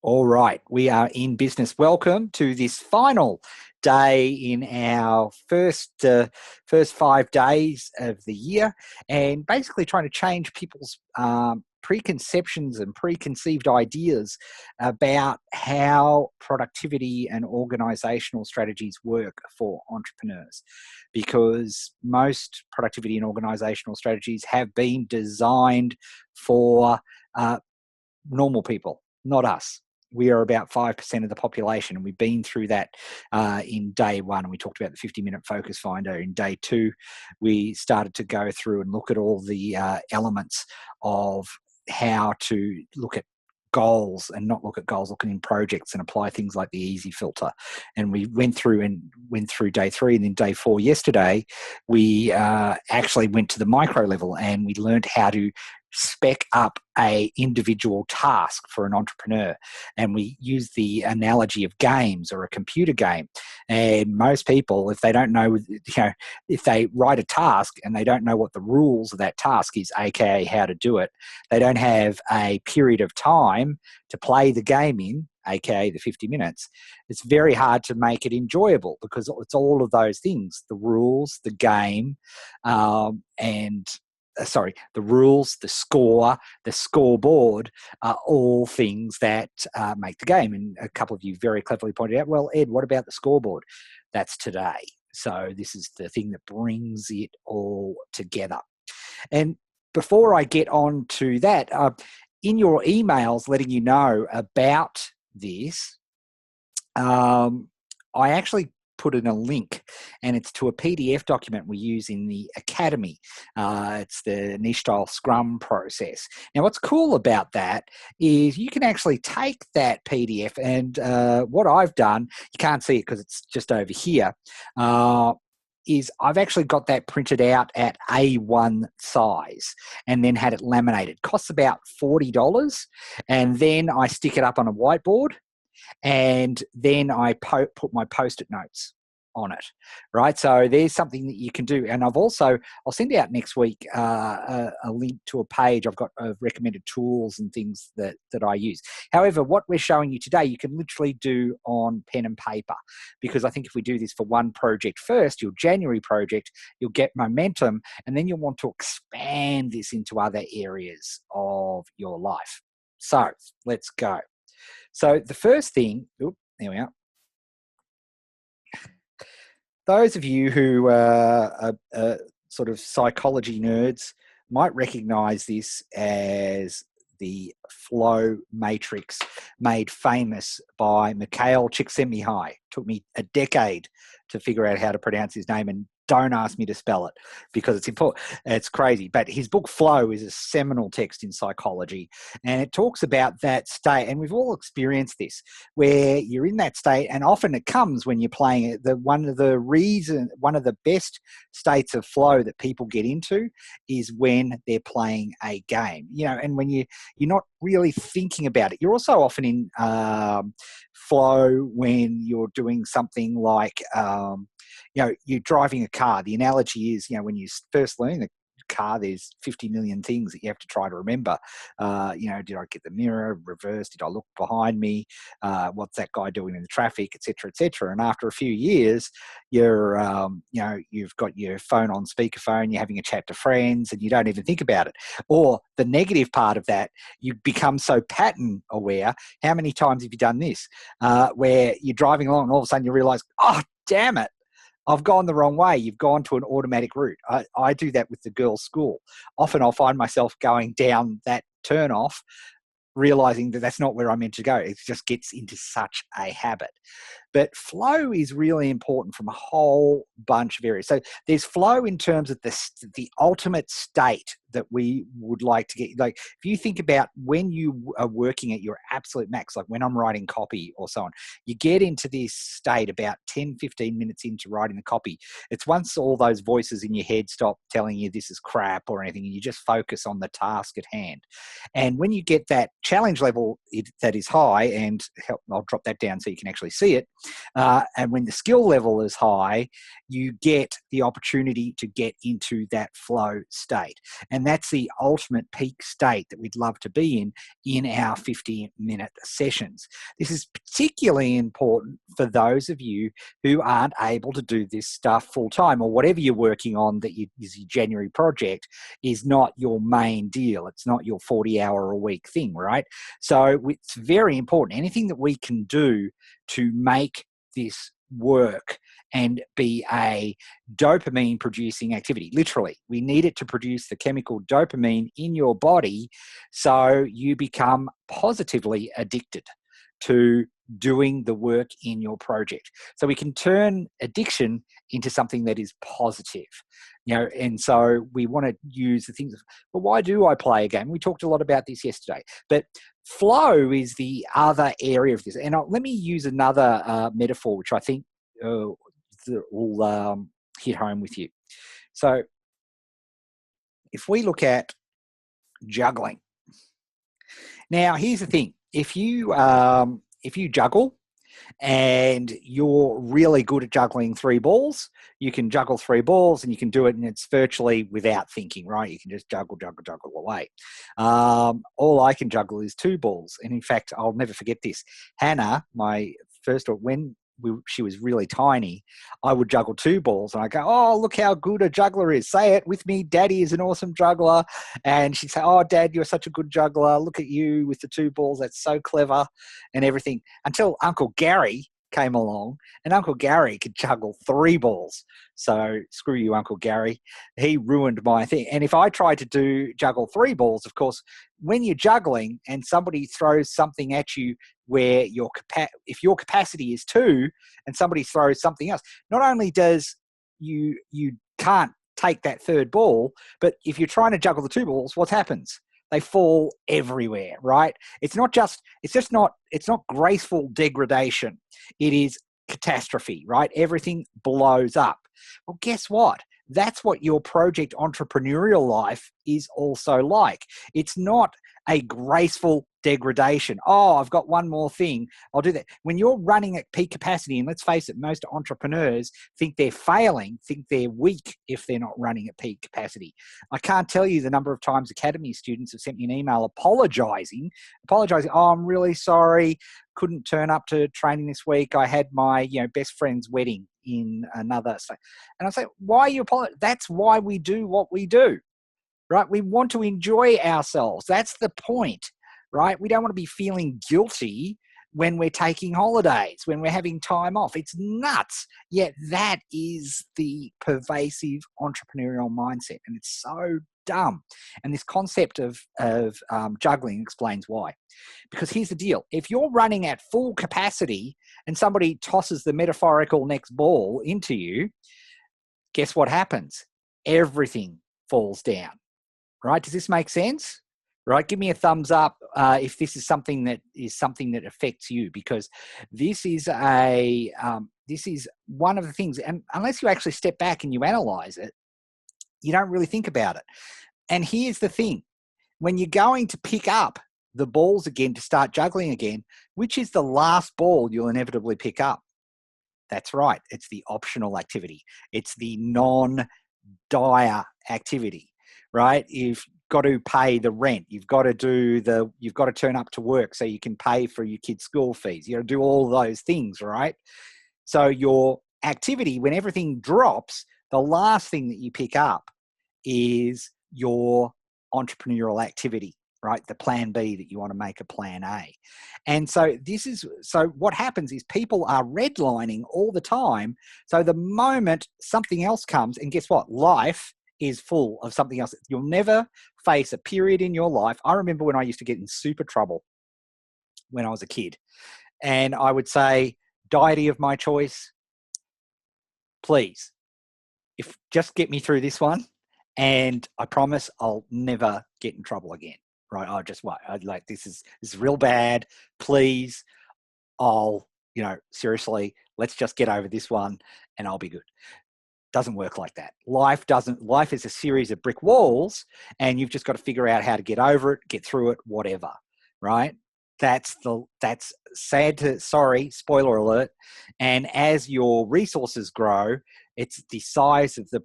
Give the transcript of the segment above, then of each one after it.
All right, we are in business. Welcome to this final day in our first 5 days of the year, and basically trying to change people's preconceptions and preconceived ideas about how productivity and organizational strategies work for entrepreneurs. Because most productivity and organizational strategies have been designed for normal people, not us. We are about 5% of the population, and we've been through that in day one. And we talked about the 50-minute focus finder. In day two, we started to go through and look at all the elements of how to look at goals and not look at goals, looking in projects and apply things like the easy filter. And we went through day three, and then day four yesterday, we actually went to the micro level, and we learned how to spec up a individual task for an entrepreneur. And we use the analogy of games or a computer game. And most people, if they don't know, if they write a task and they don't know what the rules of that task is, aka how to do it, they don't have a period of time to play the game in, aka the 50 minutes, it's very hard to make it enjoyable, because it's all of those things: the rules, the game, the rules, the score, the scoreboard are all things that make the game. And a couple of you very cleverly pointed out, well, Ed, what about the scoreboard? That's today. So this is the thing that brings it all together. And before I get on to that, in your emails letting you know about this, I actually put in a link, and it's to a PDF document we use in the Academy. It's the niche style Scrum process. Now, what's cool about that is you can actually take that PDF, and what I've done, you can't see it because it's just over here, is I've actually got that printed out at A1 size and then had it laminated. It costs about $40, and then I stick it up on a whiteboard, and then I put my post-it notes on it, right? So there's something that you can do. And I'll send out next week a link to a page. I've got recommended tools and things that I use. However, what we're showing you today, you can literally do on pen and paper, because I think if we do this for one project first, your January project, you'll get momentum, and then you'll want to expand this into other areas of your life. So let's go. So the first thing, there we are. Those of you who are sort of psychology nerds might recognize this as the flow matrix, made famous by Mikhail Csikszentmihalyi. Took me a decade to figure out how to pronounce his name, and don't ask me to spell it because it's important. It's crazy. But his book Flow is a seminal text in psychology, and it talks about that state. And we've all experienced this, where you're in that state, and often it comes when you're playing it. One of the best states of flow that people get into is when they're playing a game. And when you're not really thinking about it. You're also often in flow when you're doing something like you're driving a car. The analogy is, when you first learn the car, there's 50 million things that you have to try to remember. Did I get the mirror reversed? Did I look behind me? What's that guy doing in the traffic, et cetera, et cetera. And after a few years, you've got your phone on speakerphone, you're having a chat to friends, and you don't even think about it. Or the negative part of that, you become so pattern aware. How many times have you done this? Where you're driving along and all of a sudden you realize, oh, damn it, I've gone the wrong way. You've gone to an automatic route. I do that with the girls' school. Often I'll find myself going down that turn off, realizing that that's not where I'm meant to go. It just gets into such a habit. But flow is really important from a whole bunch of areas. So there's flow in terms of the ultimate state that we would like to get. Like if you think about when you are working at your absolute max, like when I'm writing copy or so on, you get into this state about 10, 15 minutes into writing the copy. It's once all those voices in your head stop telling you this is crap or anything, and you just focus on the task at hand. And when you get that challenge level that is high, and I'll drop that down so you can actually see it, And when the skill level is high, you get the opportunity to get into that flow state. And that's the ultimate peak state that we'd love to be in our 50-minute sessions. This is particularly important for those of you who aren't able to do this stuff full time, or whatever you're working on that is your January project is not your main deal. It's not your 40-hour-a-week thing, right? So it's very important. Anything that we can do to make this work and be a dopamine producing activity. Literally, we need it to produce the chemical dopamine in your body so you become positively addicted to doing the work in your project. So we can turn addiction into something that is positive, and so we want to use the things of, well, why do I play a game? We talked a lot about this yesterday, but flow is the other area of this. And let me use another metaphor, which I think will hit home with you. So if we look at juggling, now here's the thing: if you juggle and you're really good at juggling 3 balls, you can juggle 3 balls and you can do it, and it's virtually without thinking, right? You can just juggle away. All I can juggle is 2 balls. And in fact, I'll never forget this. Hannah, my first, when she was really tiny, I would juggle 2 balls and I go, oh, look how good a juggler is. Say it with me, Daddy is an awesome juggler. And she'd say, oh, Dad, you're such a good juggler. Look at you with the 2 balls. That's so clever and everything. Until Uncle Gary came along, and Uncle Gary could juggle 3 balls. So screw you, Uncle Gary. He ruined my thing. And if I tried to juggle 3 balls, of course, when you're juggling and somebody throws something at you where if your capacity is 2 and somebody throws something else, not only does you can't take that 3rd ball, but if you're trying to juggle the 2 balls, what happens? They fall everywhere, right? It's not graceful degradation. It is catastrophe, right? Everything blows up. Well, guess what? That's what your project entrepreneurial life is also like. It's not a graceful degradation. Oh, I've got one more thing, I'll do that. When you're running at peak capacity, and let's face it, most entrepreneurs think they're failing, think they're weak if they're not running at peak capacity. I can't tell you the number of times Academy students have sent me an email apologizing, oh, I'm really sorry, couldn't turn up to training this week. I had my best friend's wedding in another state. And I say, why are you apologizing? That's why we do what we do, right? We want to enjoy ourselves. That's the point, right? We don't want to be feeling guilty when we're taking holidays, when we're having time off. It's nuts. Yet that is the pervasive entrepreneurial mindset. And it's so dumb. And this concept of juggling explains why. Because here's the deal. If you're running at full capacity and somebody tosses the metaphorical next ball into you, guess what happens? Everything falls down, right? Does this make sense? Right? Give me a thumbs up if this is something that affects you, because this is one of the things, and unless you actually step back and you analyze it, you don't really think about it. And here's the thing. When you're going to pick up the balls again to start juggling again, which is the last ball you'll inevitably pick up? That's right. It's the optional activity. It's the non-dire activity, right? You've got to pay the rent. You've got to turn up to work so you can pay for your kids' school fees. You got to do all those things, right? So your activity, when everything drops, the last thing that you pick up is your entrepreneurial activity, right? The plan B that you want to make a plan A. And so what happens is people are redlining all the time. So the moment something else comes, and guess what? Life is full of something else. You'll never face a period in your life. I remember when I used to get in super trouble when I was a kid, and I would say, deity of my choice, please, just get me through this one, and I promise I'll never get in trouble again. Right? This is real bad. Please, seriously, let's just get over this one and I'll be good. Doesn't work like that. Life is a series of brick walls, and you've just got to figure out how to get over it, get through it, whatever, right? That's sad to, sorry, spoiler alert. And as your resources grow, it's the size of the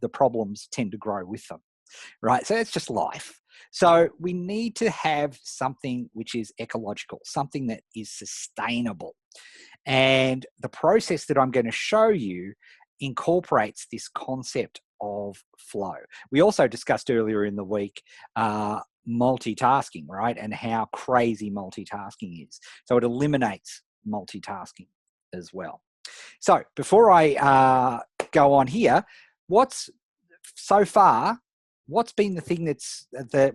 problems tend to grow with them, right? So it's just life. So we need to have something which is ecological, something that is sustainable. And the process that I'm going to show you incorporates this concept of flow. We also discussed earlier in the week multitasking, right? And how crazy multitasking is. So it eliminates multitasking as well. So before I go on here, what's been the thing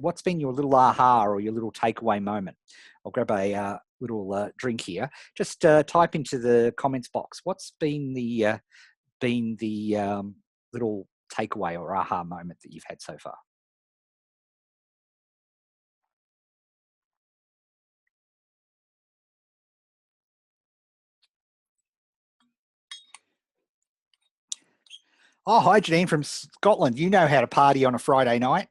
what's been your little aha or your little takeaway moment? I'll grab a little drink here. Just type into the comments box. What's been the little takeaway or aha moment that you've had so far? Oh, hi, Janine from Scotland. You know how to party on a Friday night.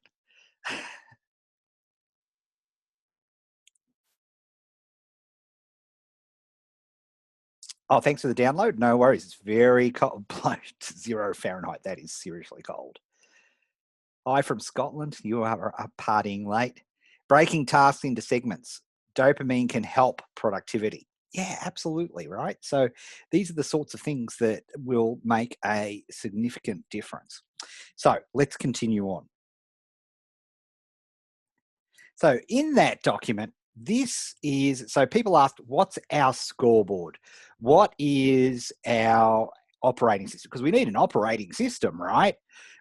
Oh, thanks for the download. No worries. It's very cold. 0 Fahrenheit. That is seriously cold. Hi from Scotland. You are partying late. Breaking tasks into segments. Dopamine can help productivity. Yeah, absolutely, right? So these are the sorts of things that will make a significant difference. So let's continue on. So in that document, so people asked, what's our scoreboard? What is our operating system? Because we need an operating system, right?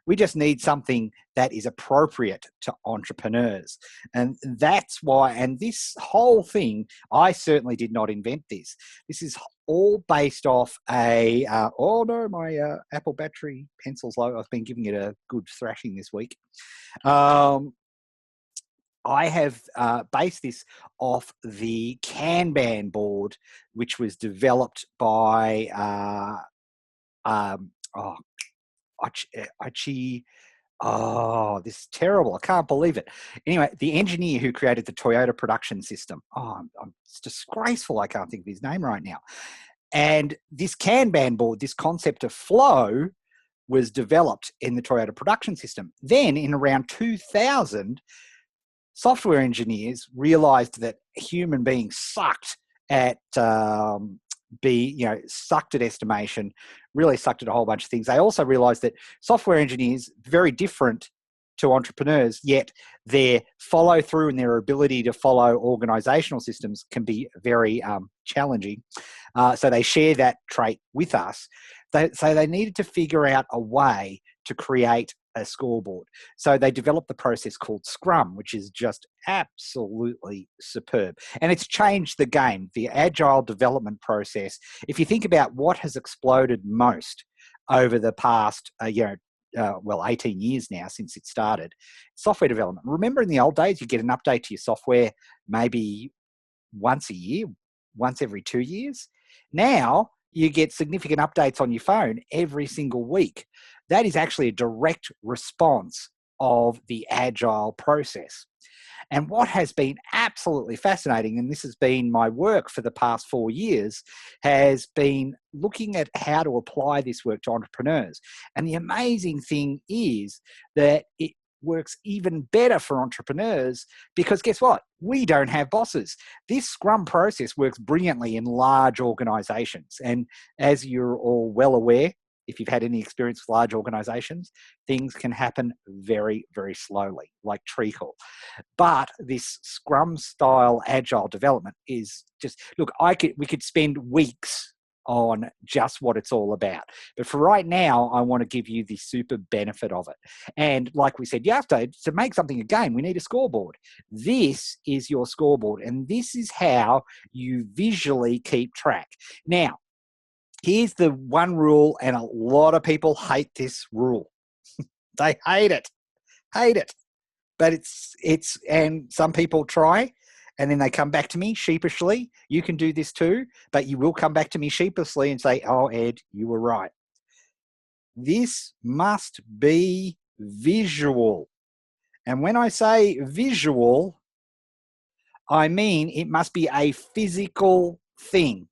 We just need something that is appropriate to entrepreneurs. And that's why, and this whole thing, I certainly did not invent this. This is all based off oh no, my Apple battery pencil's low. I've been giving it a good thrashing this week. I have based this off the Kanban board, which was developed by Aichi. Oh, this is terrible. I can't believe it. Anyway, the engineer who created the Toyota production system. Oh, it's disgraceful. I can't think of his name right now. And this Kanban board, this concept of flow, was developed in the Toyota production system. Then in around 2000, software engineers realized that human beings sucked at sucked at estimation, really sucked at a whole bunch of things. They also realized that software engineers, very different to entrepreneurs, yet their follow through and their ability to follow organizational systems can be very challenging. So they share that trait with us. So they needed to figure out a way to create a scoreboard. So they developed the process called Scrum, which is just absolutely superb. And it's changed the game, the agile development process. If you think about what has exploded most over the past 18 years now since it started, software development. Remember in the old days, you get an update to your software maybe once a year, once every 2 years. Now you get significant updates on your phone every single week. That is actually a direct response of the agile process. And what has been absolutely fascinating, and this has been my work for the past 4 years, has been looking at how to apply this work to entrepreneurs. And the amazing thing is that it works even better for entrepreneurs because guess what? We don't have bosses. This Scrum process works brilliantly in large organizations. And as you're all well aware, if you've had any experience with large organizations, things can happen very, very slowly, like treacle. But this Scrum style agile development is just, look, we could spend weeks on just what it's all about. But for right now, I want to give you the super benefit of it. And like we said, you have to make something a game, we need a scoreboard. This is your scoreboard, and this is how you visually keep track. Now, here's the one rule, and a lot of people hate this rule. They hate it. But and some people try, and then they come back to me sheepishly. You can do this too, but you will come back to me sheepishly and say, oh, Ed, you were right. This must be visual. And when I say visual, I mean, it must be a physical thing,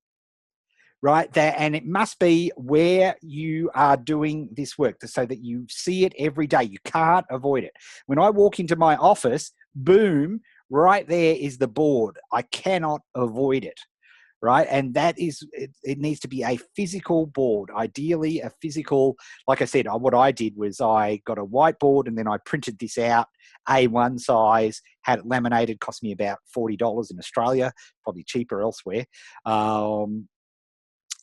right? And it must be where you are doing this work so that you see it every day. You can't avoid it. When I walk into my office, boom, right there is the board. I cannot avoid it. Right. And that is, it needs to be a physical board, ideally a physical, like I said, what I did was I got a whiteboard and then I printed this out, A1 size, had it laminated, cost me about $40 in Australia, probably cheaper elsewhere. And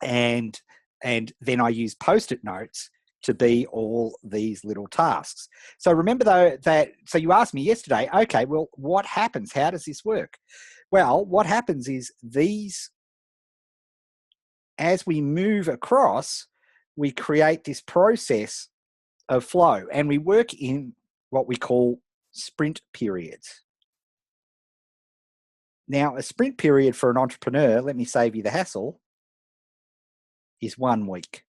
then I used Post-it notes to be all these little tasks. So remember though so you asked me yesterday, okay, well, what happens? How does this work? Well, what happens is as we move across, we create this process of flow and we work in what we call sprint periods. Now, a sprint period for an entrepreneur, let me save you the hassle, is 1 week.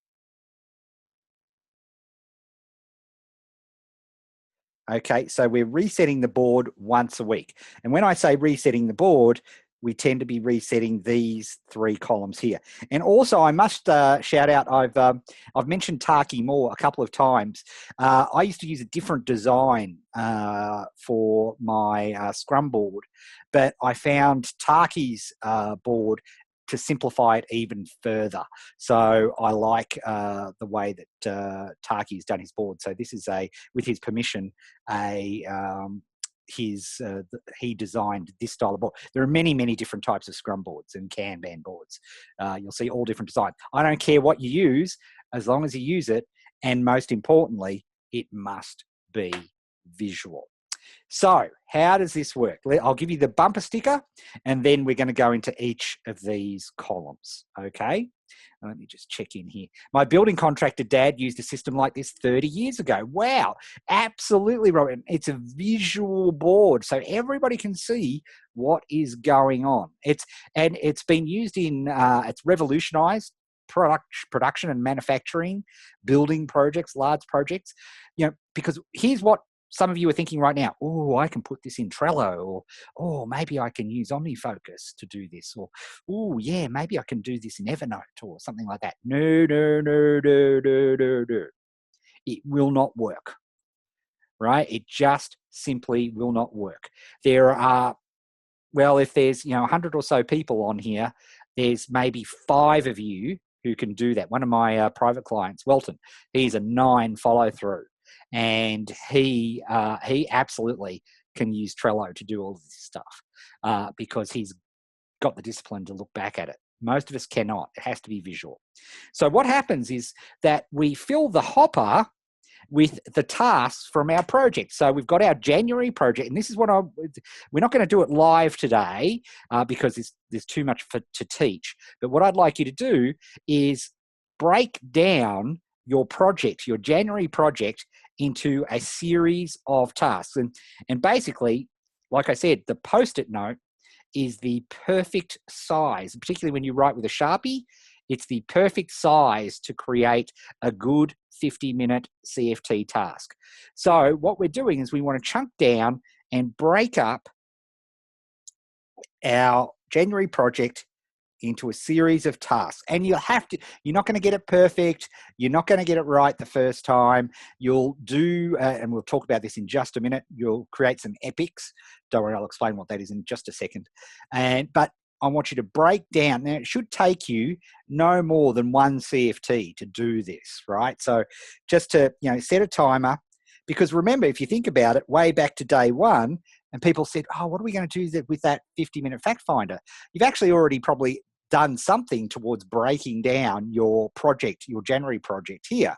Okay, so we're resetting the board once a week. And when I say resetting the board, we tend to be resetting these 3 columns here. And also, I must shout out, I've mentioned Taki more a couple of times. I used to use a different design for my Scrum board, but I found Taki's board to simplify it even further. So I like the way that Taki has done his board. So this is with his permission, he designed this style of board. There are many, many different types of Scrum boards and Kanban boards. You'll see all different designs. I don't care what you use, as long as you use it. And most importantly, it must be visual. So how does this work? I'll give you the bumper sticker and then we're going to go into each of these columns. Okay. Let me just check in here. My building contractor dad used a system like this 30 years ago. Wow. Absolutely, Robin. It's a visual board so everybody can see what is going on. It's been used it's revolutionized production and manufacturing, building projects, large projects, because here's what some of you are thinking right now. Oh, I can put this in Trello, or oh, maybe I can use OmniFocus to do this, or oh, yeah, maybe I can do this in Evernote or something like that. No. It will not work, right? It just simply will not work. There are, well, if there's 100 or so people on here, there's maybe 5 of you who can do that. One of my private clients, Welton, he's a 9 follow through. And he absolutely can use Trello to do all of this stuff because he's got the discipline to look back at it. Most of us cannot. It has to be visual. So what happens is that we fill the hopper with the tasks from our project. So we've got our January project, and this is what we're not going to do it live today because there's too much to teach. But what I'd like you to do is break down your project, your January project, into a series of tasks. And basically, like I said, the Post-it note is the perfect size, particularly when you write with a Sharpie. It's the perfect size to create a good 50-minute CFT task. So what we're doing is we want to chunk down and break up our January project into a series of tasks. And you're not going to get it perfect. You're not going to get it right the first time. You'll do, and we'll talk about this in just a minute, you'll create some epics. Don't worry, I'll explain what that is in just a second. But I want you to break down. Now, it should take you no more than 1 CFT to do this, right? So just to, set a timer, because remember, if you think about it, way back to day 1, and people said, oh, what are we going to do with that 50-minute fact finder? You've actually already probably done something towards breaking down your project, your January project here.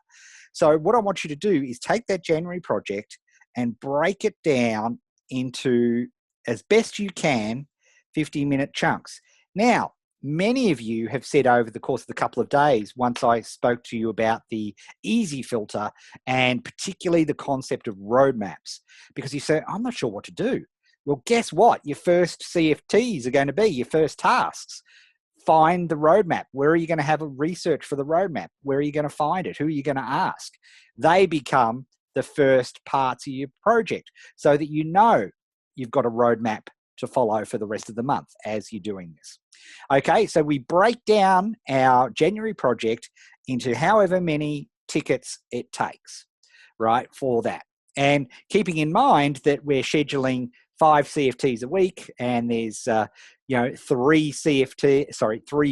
So what I want you to do is take that January project and break it down into, as best you can, 50-minute chunks. Now, many of you have said over the course of the couple of days, once I spoke to you about the easy filter and particularly the concept of roadmaps, because you say, I'm not sure what to do. Well, guess what? Your first CFTs are going to be your first tasks. Find the roadmap. Where are you going to have a research for the roadmap? Where are you going to find it? Who are you going to ask? They become the first parts of your project so that you've got a roadmap to follow for the rest of the month as you're doing this. Okay, so we break down our January project into however many tickets it takes, right, for that. And keeping in mind that we're scheduling 5 CFTs a week, and there's 3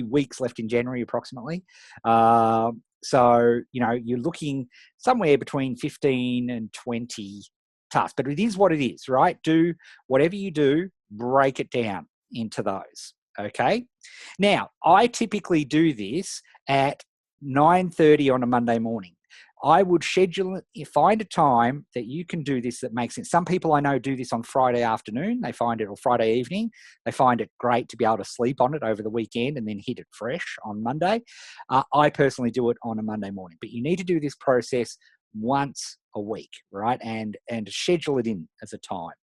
weeks left in January approximately. So you're looking somewhere between 15 and 20 tasks, but it is what it is, right? Do whatever you do, break it down into those. Okay. Now, I typically do this at 9:30 on a Monday morning. I would schedule it, find a time that you can do this that makes sense. Some people I know do this on Friday afternoon. They find it, or Friday evening. They find it great to be able to sleep on it over the weekend and then hit it fresh on Monday. I personally do it on a Monday morning, but you need to do this process once a week, right? And schedule it in as a time.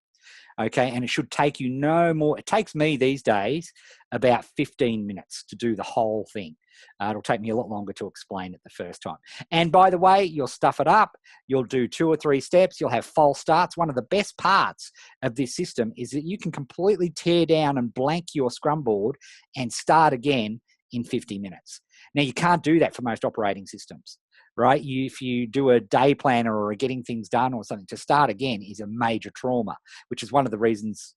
Okay, and it should take you no more. It takes me these days about 15 minutes to do the whole thing. It'll take me a lot longer to explain it the first time. And by the way, you'll stuff it up. You'll do 2 or 3 steps. You'll have false starts. One of the best parts of this system is that you can completely tear down and blank your Scrum board and start again in 50 minutes. Now, you can't do that for most operating systems, right? If you do a day planner or a getting things done or something, to start again is a major trauma, which is one of the reasons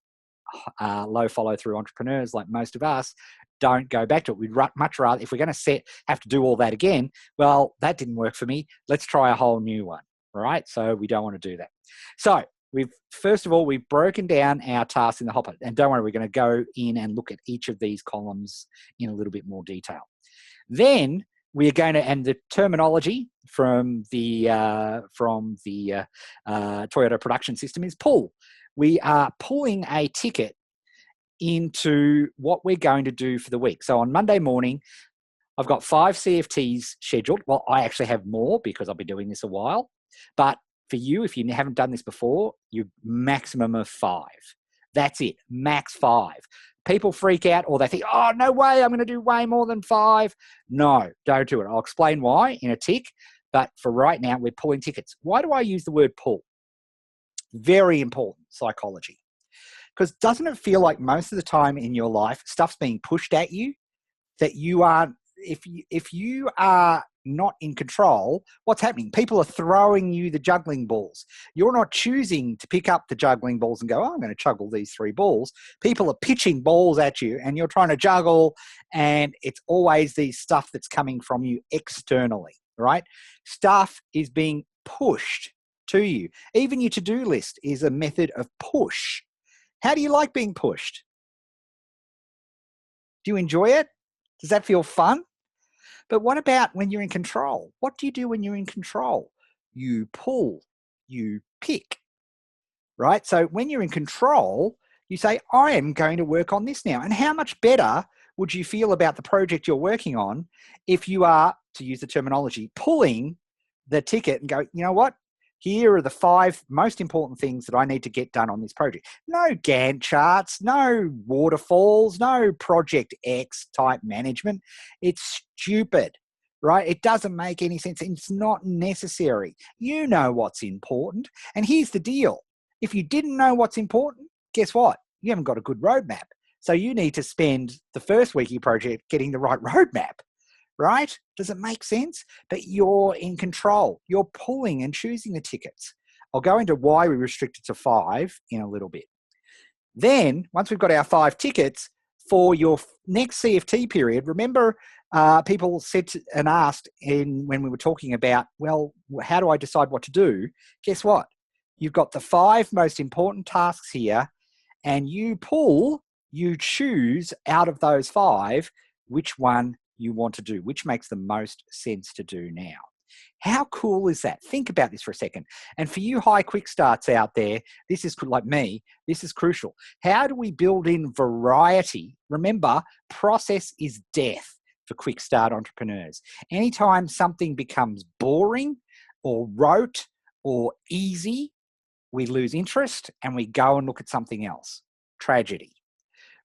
low follow through entrepreneurs like most of us don't go back to it. We'd much rather, if we're going to have to do all that again, well, that didn't work for me. Let's try a whole new one, right? So we don't want to do that. So first of all, we've broken down our tasks in the hopper. And don't worry, we're going to go in and look at each of these columns in a little bit more detail. Then we're going to, and the terminology from the Toyota production system is pull. We are pulling a ticket into what we're going to do for the week. So on Monday morning, I've got 5 CFTs scheduled. Well, I actually have more because I've been doing this a while. But for you, if you haven't done this before, you maximum of 5. That's it, max 5. People freak out or they think, oh, no way, I'm going to do way more than 5. No, don't do it. I'll explain why in a tick. But for right now, we're pulling tickets. Why do I use the word pull? Very important psychology. Because doesn't it feel like most of the time in your life, stuff's being pushed at you that you aren't, if you are not in control, what's happening? People are throwing you the juggling balls. You're not choosing to pick up the juggling balls and go, oh, I'm going to juggle these 3 balls. People are pitching balls at you and you're trying to juggle, and it's always the stuff that's coming from you externally, right? Stuff is being pushed to you. Even your to-do list is a method of push. How do you like being pushed? Do you enjoy it? Does that feel fun? But what about when you're in control? What do you do when you're in control? You pull, you pick, right? So when you're in control, you say, I am going to work on this now. And how much better would you feel about the project you're working on if you are, to use the terminology, pulling the ticket and go, you know what? Here are the 5 most important things that I need to get done on this project. No Gantt charts, no waterfalls, no Project X type management. It's stupid, right? It doesn't make any sense. It's not necessary. You know what's important. And here's the deal. If you didn't know what's important, guess what? You haven't got a good roadmap. So you need to spend the first week of your project getting the right roadmap. Right? Does it make sense? But you're in control. You're pulling and choosing the tickets. I'll go into why we restrict it to 5 in a little bit. Then, once we've got our 5 tickets, for your next CFT period, remember people said and asked when we were talking about, well, how do I decide what to do? Guess what? You've got the 5 most important tasks here, and you choose out of those 5 which one you want to do, which makes the most sense to do now. How cool is that? Think about this for a second. And for you high quick starts out there, this is like me, this is crucial. How do we build in variety? Remember, process is death for quick start entrepreneurs. Anytime something becomes boring or rote or easy, we lose interest and we go and look at something else. Tragedy,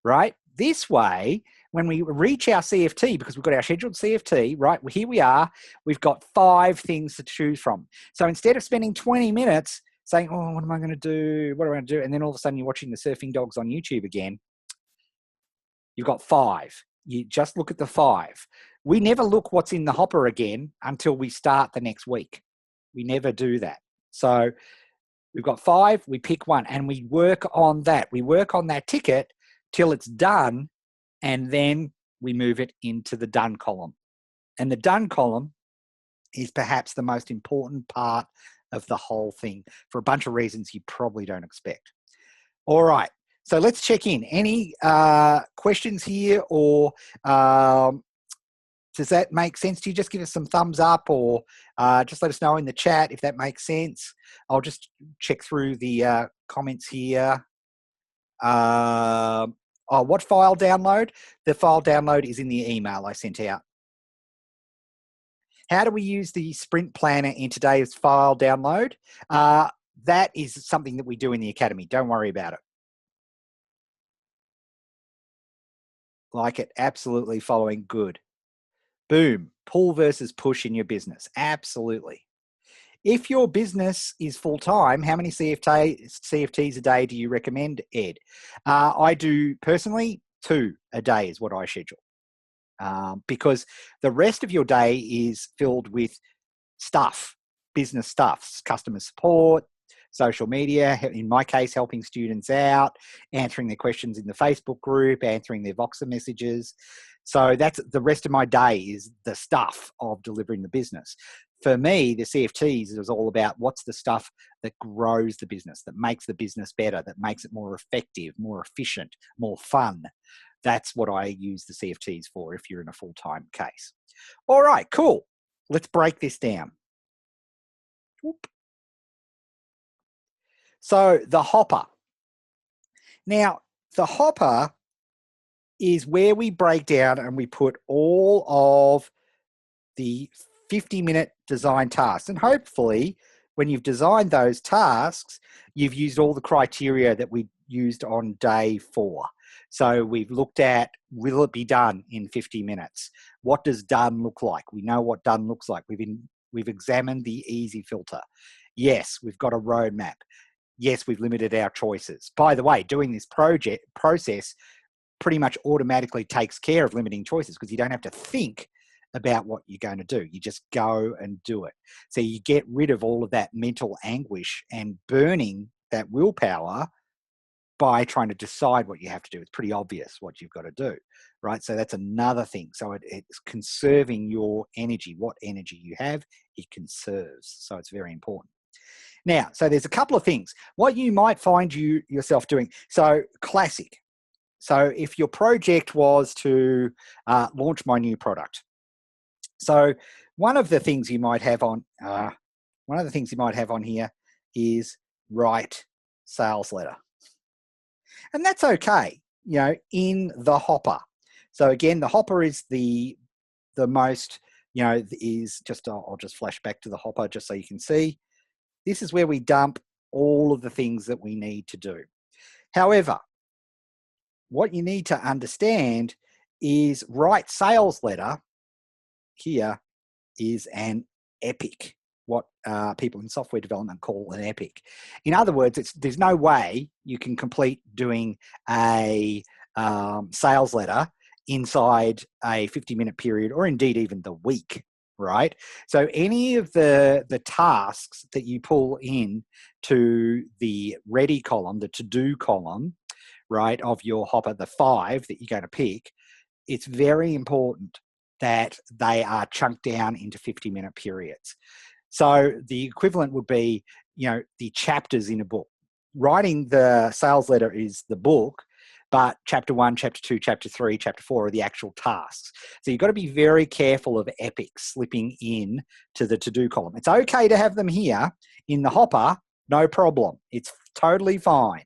right? This way, when we reach our CFT, because we've got our scheduled CFT, right, here we are, we've got 5 things to choose from. So instead of spending 20 minutes saying, oh, what am I going to do? What am I going to do? And then all of a sudden you're watching the surfing dogs on YouTube again. You've got 5. You just look at the 5. We never look what's in the hopper again until we start the next week. We never do that. So we've got 5, we pick one and we work on that. We work on that ticket till it's done, and then we move it into the done column. And the done column is perhaps the most important part of the whole thing for a bunch of reasons you probably don't expect. All right. So let's check in. Any questions here, or does that make sense to you? Just give us some thumbs up, or just let us know in the chat if that makes sense. I'll just check through the comments here. Oh, what file download? The file download is in the email I sent out. How do we use the sprint planner in today's file download? That is something that we do in the academy. Don't worry about it. Like it, absolutely following, good. Boom, pull versus push in your business. Absolutely. If your business is full-time, how many CFTs a day do you recommend, Ed? I do personally 2 a day is what I schedule, because the rest of your day is filled with stuff, business stuff, customer support, social media, in my case, helping students out, answering their questions in the Facebook group, answering their Voxer messages. So that's the rest of my day is the stuff of delivering the business. For me, the CFTs is all about what's the stuff that grows the business, that makes the business better, that makes it more effective, more efficient, more fun. That's what I use the CFTs for if you're in a full-time case. All right, cool. Let's break this down. Whoop. So the hopper. Now, the hopper is where we break down and we put all of the 50-minute design tasks. And hopefully, when you've designed those tasks, you've used all the criteria that we used on day 4. So we've looked at, will it be done in 50 minutes? What does done look like? We know what done looks like. We've examined the easy filter. Yes, we've got a roadmap. Yes, we've limited our choices. By the way, doing this process pretty much automatically takes care of limiting choices because you don't have to think about what you're going to do. You just go and do it. So you get rid of all of that mental anguish and burning that willpower by trying to decide what you have to do. It's pretty obvious what you've got to do, right? So that's another thing. So it's conserving your energy. What energy you have, it conserves. So it's very important. Now, so there's a couple of things. What you might find yourself doing. So classic. So if your project was to launch my new product. So one of the things you might have on here is write sales letter. And that's okay, in the hopper. So again, the hopper is the most, is just, I'll just flash back to the hopper just so you can see. This is where we dump all of the things that we need to do. However, what you need to understand is write sales letter here is an epic, what people in software development call an epic. In other words, there's no way you can complete doing a sales letter inside a 50-minute period or indeed even the week, right? So any of the tasks that you pull in to the ready column, the to-do column, right, of your hopper, the 5 that you're going to pick, it's very important that they are chunked down into 50-minute periods. So the equivalent would be, the chapters in a book. Writing the sales letter is the book, but chapter 1, chapter 2, chapter 3, chapter 4 are the actual tasks. So you've got to be very careful of epics slipping in to the to-do column. It's okay to have them here in the hopper, no problem. It's totally fine.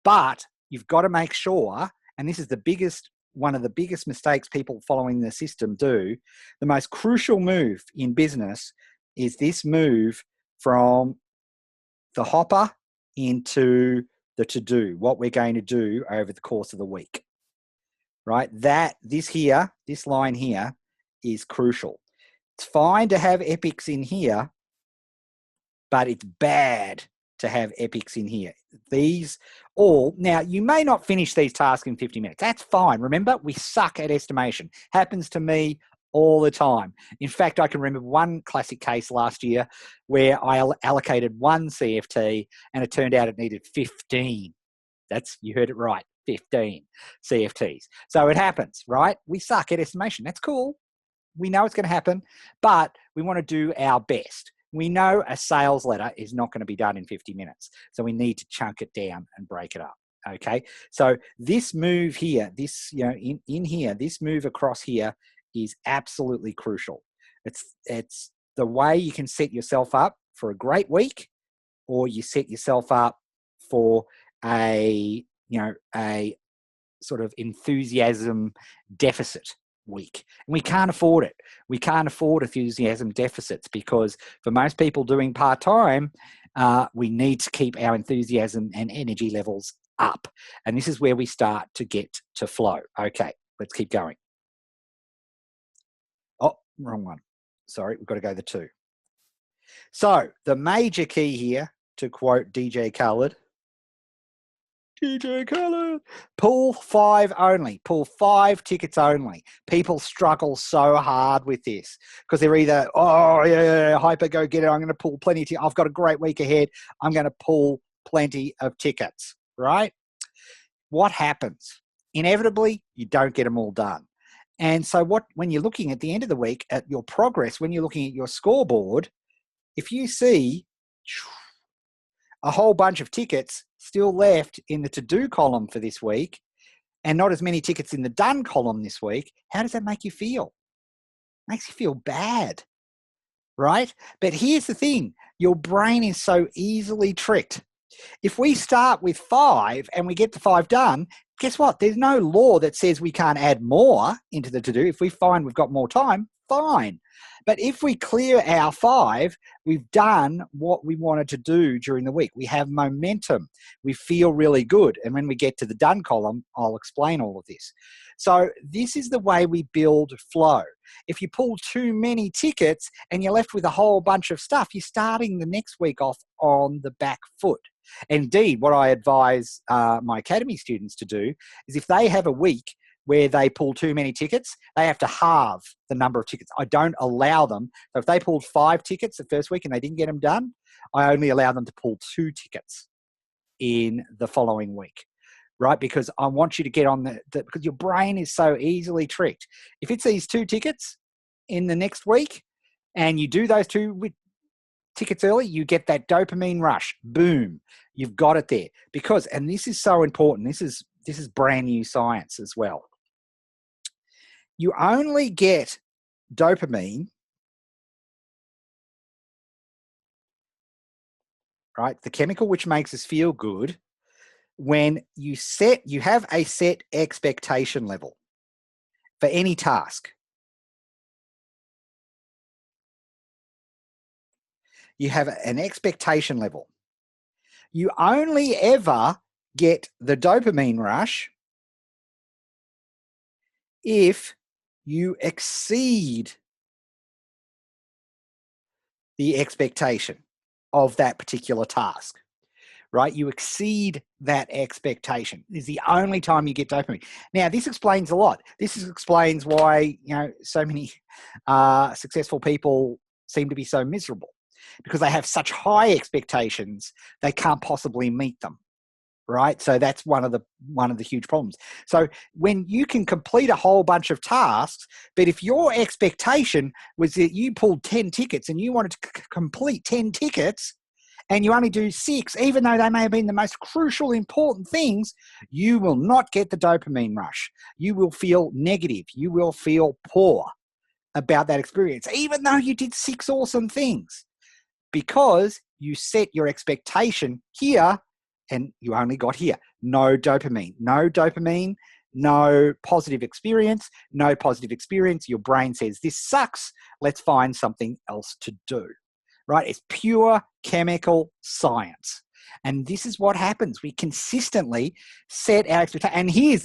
But you've got to make sure, and this is one of the biggest mistakes people following the system do, the most crucial move in business is this move from the hopper into the to-do, what we're going to do over the course of the week, right? This line here is crucial. It's fine to have epics in here, but it's bad to have epics in here. These all, now you may not finish these tasks in 50 minutes. That's fine. Remember, we suck at estimation. Happens to me all the time. In fact, I can remember one classic case last year where I allocated one CFT and it turned out it needed 15. You heard it right, 15 CFTs. So it happens, right? We suck at estimation. That's cool. We know it's going to happen, but we want to do our best. We know a sales letter is not going to be done in 50 minutes. So we need to chunk it down and break it up. Okay. So this move here, this, in here, this move across here is absolutely crucial. It's the way you can set yourself up for a great week, or you set yourself up for a sort of enthusiasm deficit week. And we can't afford it. We can't afford enthusiasm deficits because for most people doing part-time, we need to keep our enthusiasm and energy levels up. And this is where we start to get to flow. Okay, let's keep going. Oh, wrong one. Sorry, we've got to go the 2. So the major key here, to quote DJ Khaled, pull 5 only. Pull 5 tickets only. People struggle so hard with this because they're either, hyper, go get it. I'm going to pull plenty of tickets. I've got a great week ahead. I'm going to pull plenty of tickets, right? What happens? Inevitably, you don't get them all done. And so when you're looking at the end of the week at your progress, when you're looking at your scoreboard, if you see a whole bunch of tickets still left in the to-do column for this week and not as many tickets in the done column this week, how does that make you feel? It makes you feel bad, right? But here's the thing. Your brain is so easily tricked. If we start with 5 and we get the 5 done, guess what? There's no law that says we can't add more into the to-do. If we find we've got more time, fine. But if we clear our 5, we've done what we wanted to do during the week. We have momentum. We feel really good. And when we get to the done column, I'll explain all of this. So this is the way we build flow. If you pull too many tickets and you're left with a whole bunch of stuff, you're starting the next week off on the back foot. Indeed, what I advise my academy students to do is if they have a week where they pull too many tickets, they have to halve the number of tickets. I don't allow them. So if they pulled 5 tickets the first week and they didn't get them done, I only allow them to pull 2 tickets in the following week, right? Because I want you to get on because your brain is so easily tricked. If it's these 2 tickets in the next week and you do those 2 tickets early, you get that dopamine rush. Boom, you've got it there. Because, and this is so important, this is brand new science as well. You only get dopamine, right? The chemical which makes us feel good, when you have a set expectation level for any task. You have an expectation level. You only ever get the dopamine rush if you exceed the expectation of that particular task, right? You exceed that expectation. This is the only time you get dopamine. Now, this explains a lot. This explains why, so many successful people seem to be so miserable, because they have such high expectations, they can't possibly meet them, right? So that's one of the huge problems. So when you can complete a whole bunch of tasks, but if your expectation was that you pulled 10 tickets and you wanted to complete 10 tickets and you only do 6, even though they may have been the most crucial, important things, you will not get the dopamine rush. You will feel negative. You will feel poor about that experience, even though you did 6 awesome things, because you set your expectation here and you only got here. No dopamine, no positive experience, no positive experience. Your brain says, this sucks. Let's find something else to do, right? It's pure chemical science. And this is what happens. We consistently set our expectations. And here's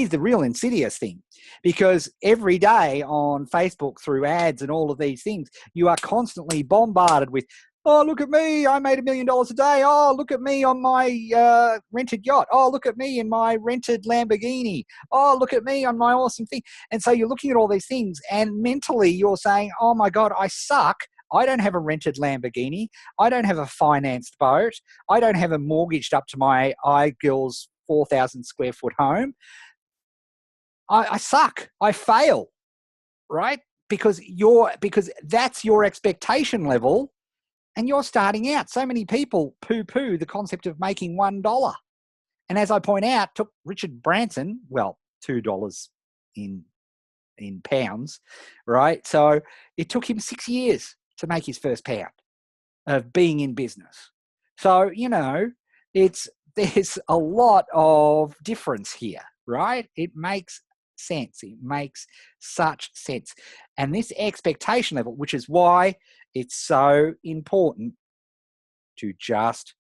the real insidious thing, because every day on Facebook through ads and all of these things, you are constantly bombarded with Oh, look at me. I made $1 million a day. Oh, look at me on my rented yacht. Oh, look at me in my rented Lamborghini. Oh, look at me on my awesome thing. And so you're looking at all these things and mentally you're saying, oh my God, I suck. I don't have a rented Lamborghini. I don't have a financed boat. I don't have a mortgaged up to my iGirls 4,000 square foot home. I suck. I fail, right? Because that's your expectation level and you're starting out. So many people poo-poo the concept of making $1. And as I point out, took Richard Branson, well, $2 in pounds, right? So it took him 6 years to make his first pound of being in business. So, there's a lot of difference here, right? It makes sense. It makes such sense. And this expectation level, which is why it's so important to just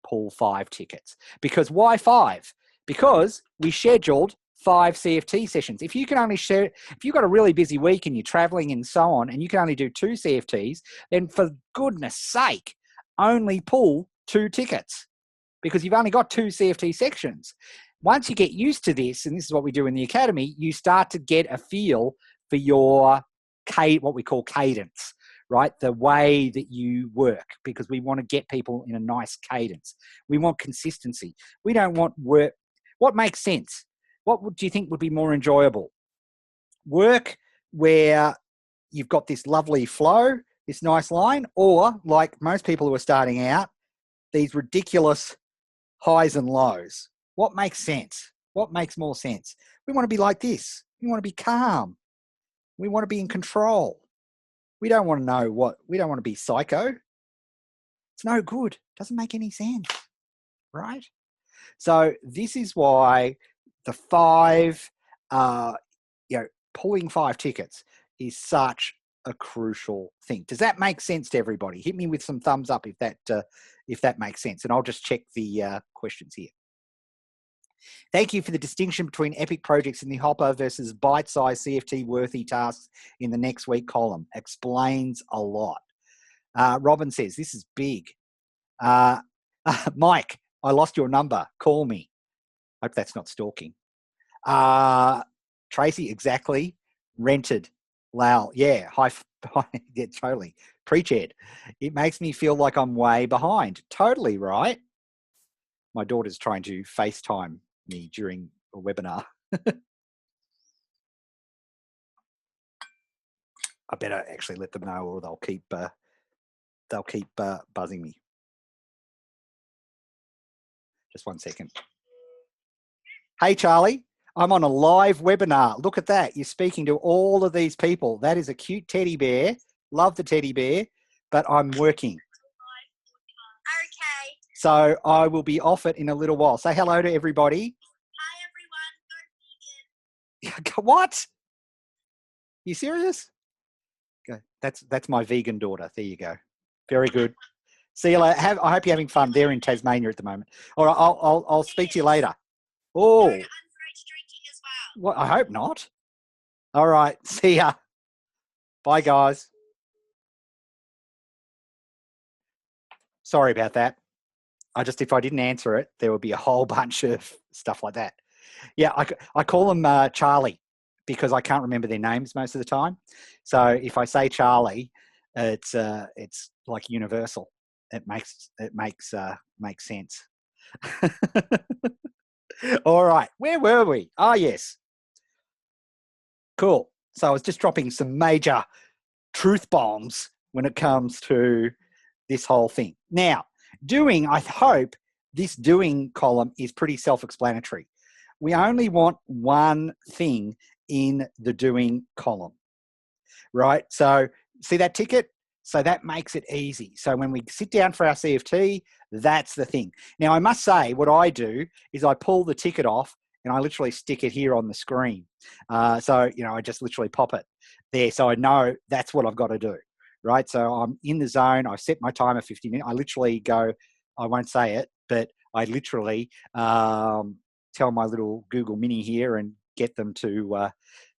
pull 5 tickets. Because why 5? Because we scheduled 5 CFT sessions. If you can only if you've got a really busy week and you're traveling and so on, and you can only do 2 CFTs, then for goodness sake, only pull 2 tickets because you've only got 2 CFT sections. Once you get used to this, and this is what we do in the academy, you start to get a feel for your what we call cadence, right? The way that you work, because we want to get people in a nice cadence. We want consistency. We don't want work. What makes sense? What do you think would be more enjoyable? Work where you've got this lovely flow, this nice line, or like most people who are starting out, these ridiculous highs and lows. What makes sense? What makes more sense? We want to be like this. We want to be calm. We want to be in control. We don't want to know we don't want to be psycho. It's no good. Doesn't make any sense, right? So this is why the 5, pulling 5 tickets is such a crucial thing. Does that make sense to everybody? Hit me with some thumbs up if that makes sense, and I'll just check the questions here. Thank you for the distinction between epic projects in the hopper versus bite-sized CFT-worthy tasks in the next week column. Explains a lot. Robin says, this is big. Mike, I lost your number. Call me. Hope that's not stalking. Tracy, exactly. Rented. Lal, yeah. Yeah, totally. Preach, Ed. It makes me feel like I'm way behind. Totally right. My daughter's trying to FaceTime me during a webinar. I better actually let them know, or they'll keep buzzing me. Just 1 second. Hey, Charlie, I'm on a live webinar. Look at that. You're speaking to all of these people. That is a cute teddy bear. Love the teddy bear, but I'm working. Okay. So I will be off it in a little while. Say hello to everybody. Hi, everyone. Go vegan. What? You serious? Okay. That's my vegan daughter. There you go. Very good. See you later. I hope you're having fun. They're in Tasmania at the moment. All right, I'll speak to you later. Oh, no, underage drinking as well. Well, I hope not. All right, see ya. Bye, guys. Sorry about that. If I didn't answer it, there would be a whole bunch of stuff like that. Yeah, I call them Charlie because I can't remember their names most of the time. So if I say Charlie, it's like universal. It makes sense. All right, where were we? Ah, yes. Cool. So I was just dropping some major truth bombs when it comes to this whole thing. Now, I hope this doing column is pretty self-explanatory. We only want one thing in the doing column, right? So see that ticket? So that makes it easy. So when we sit down for our CFT, that's the thing. Now, I must say what I do is I pull the ticket off and I literally stick it here on the screen. I just literally pop it there. So I know that's what I've got to do, right? So I'm in the zone. I set my timer 50 minutes. I literally go, I won't say it, but I literally tell my little Google Mini here and get them to,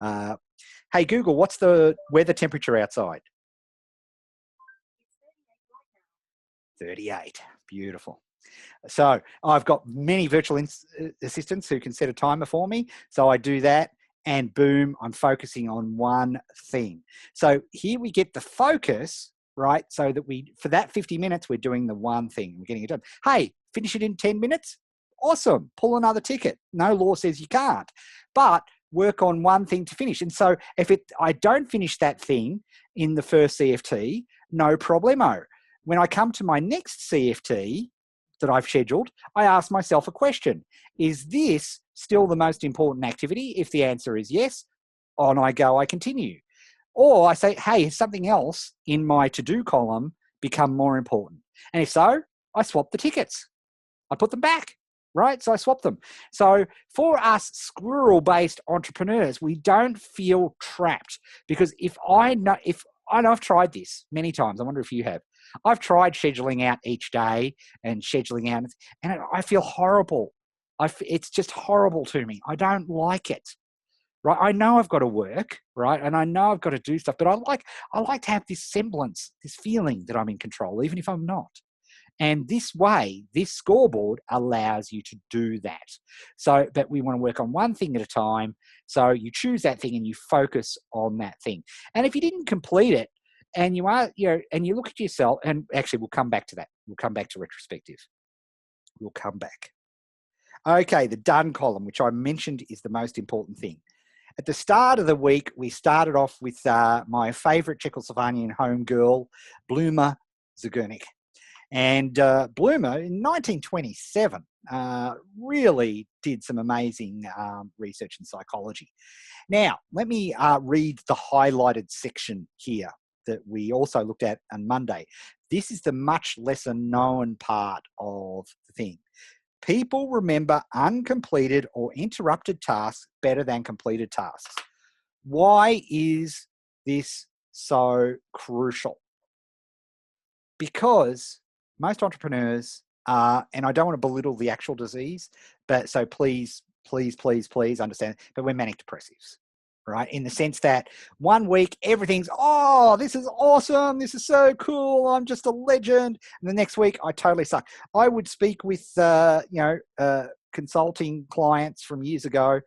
hey, Google, what's the weather temperature outside? 38. Beautiful. So I've got many virtual assistants who can set a timer for me. So I do that and boom, I'm focusing on one thing. So here we get the focus, right? So that for that 50 minutes, we're doing the one thing. We're getting it done. Hey, finish it in 10 minutes. Awesome. Pull another ticket. No law says you can't, but work on one thing to finish. And so if I don't finish that thing in the first CFT, no problemo. When I come to my next CFT that I've scheduled, I ask myself a question. Is this still the most important activity? If the answer is yes, on I go, I continue. Or I say, hey, has something else in my to-do column become more important? And if so, I swap the tickets. I put them back, right? So I swap them. So for us squirrel-based entrepreneurs, we don't feel trapped, because and I've tried this many times. I wonder if you have. I've tried scheduling out each day and scheduling out, and I feel horrible. It's just horrible to me. I don't like it, right? I know I've got to work, right? And I know I've got to do stuff, but I like to have this semblance, this feeling that I'm in control, even if I'm not. And this way, this scoreboard allows you to do that. So, but we want to work on one thing at a time. So you choose that thing and you focus on that thing. And if you didn't complete it, and you look at yourself, and actually we'll come back to that. We'll come back to retrospective. We'll come back. Okay, the done column, which I mentioned is the most important thing. At the start of the week, we started off with my favorite Czechoslovakian home girl, Bluma Zagurnik. And Bluma, in 1927, really did some amazing research in psychology. Now, let me read the highlighted section here that we also looked at on Monday. This is the much lesser known part of the thing. People remember uncompleted or interrupted tasks better than completed tasks. Why is this so crucial? Because most entrepreneurs are, and I don't want to belittle the actual disease, but so please understand, but we're manic depressives, right? In the sense that one week, everything's, oh, this is awesome. This is so cool. I'm just a legend. And the next week, I totally suck. I would speak with, consulting clients from years ago,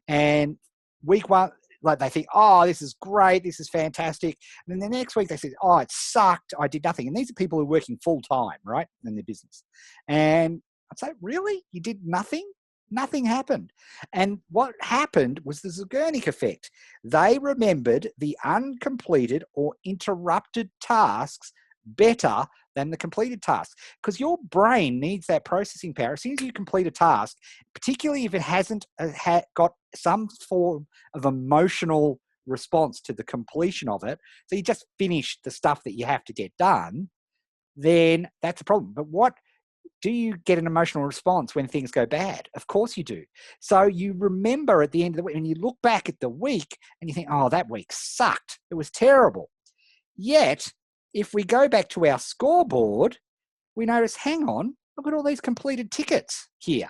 and week one, like they think, oh, this is great, this is fantastic. And then the next week they say, oh, it sucked, I did nothing. And these are people who are working full time, right, in their business. And I'd say, really? You did nothing? Nothing happened. And what happened was the Zagurnik effect. They remembered the uncompleted or interrupted tasks better than the completed tasks, because your brain needs that processing power. As soon as you complete a task, particularly if it hasn't got some form of emotional response to the completion of it, so you just finish the stuff that you have to get done, then that's a problem. But what do you get an emotional response when things go bad? Of course you do. So you remember at the end of the week, when you look back at the week and you think, oh, that week sucked, it was terrible. Yet, if we go back to our scoreboard, we notice, hang on, look at all these completed tickets here.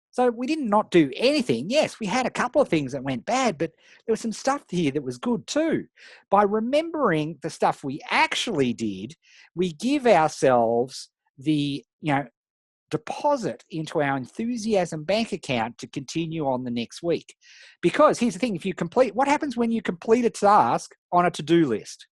So we did not do anything. Yes, we had a couple of things that went bad, but there was some stuff here that was good too. By remembering the stuff we actually did, we give ourselves the, deposit into our enthusiasm bank account to continue on the next week. Because here's the thing, what happens when you complete a task on a to-do list?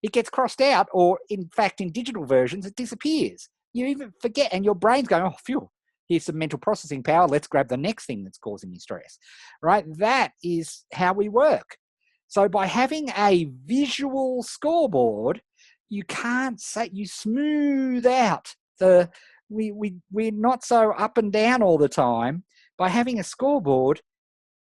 It gets crossed out, or in fact, in digital versions, it disappears. You even forget, and your brain's going, oh, phew, here's some mental processing power. Let's grab the next thing that's causing you stress, right? That is how we work. So by having a visual scoreboard, you smooth out we're not so up and down all the time. By having a scoreboard,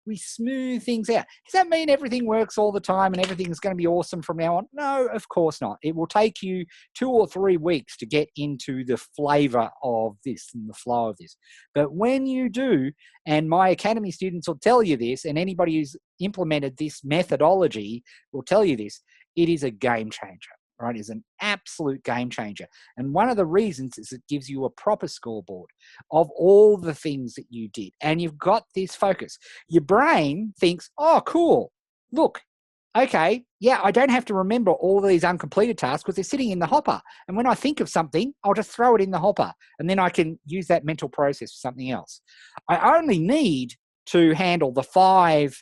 we smooth things out. Does that mean everything works all the time and everything's going to be awesome from now on? No, of course not. It will take you 2 or 3 weeks to get into the flavor of this and the flow of this. But when you do, and my Academy students will tell you this, and anybody who's implemented this methodology will tell you this, it is a game changer. Right, is an absolute game changer. And one of the reasons is it gives you a proper scoreboard of all the things that you did. And you've got this focus. Your brain thinks, oh, cool. Look, okay, yeah, I don't have to remember all these uncompleted tasks because they're sitting in the hopper. And when I think of something, I'll just throw it in the hopper and then I can use that mental process for something else. I only need to handle the 5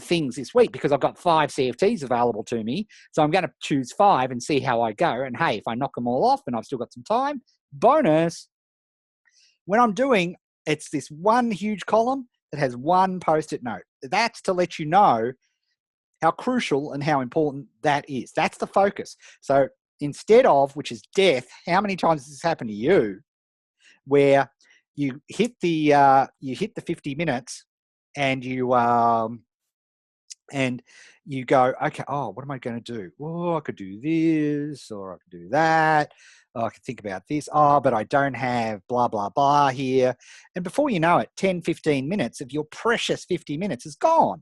things this week because I've got 5 CFTs available to me. So I'm going to choose 5 and see how I go. And hey, if I knock them all off and I've still got some time, bonus. When I'm doing, it's this one huge column that has one post-it note. That's to let you know how crucial and how important that is. That's the focus. So instead of, which is death, how many times has this happened to you where you hit the 50 minutes and you go, okay, oh, what am I going to do? Oh, I could do this or I could do that. Oh, I could think about this. Oh, but I don't have blah, blah, blah here. And before you know it, 10, 15 minutes of your precious 50 minutes is gone.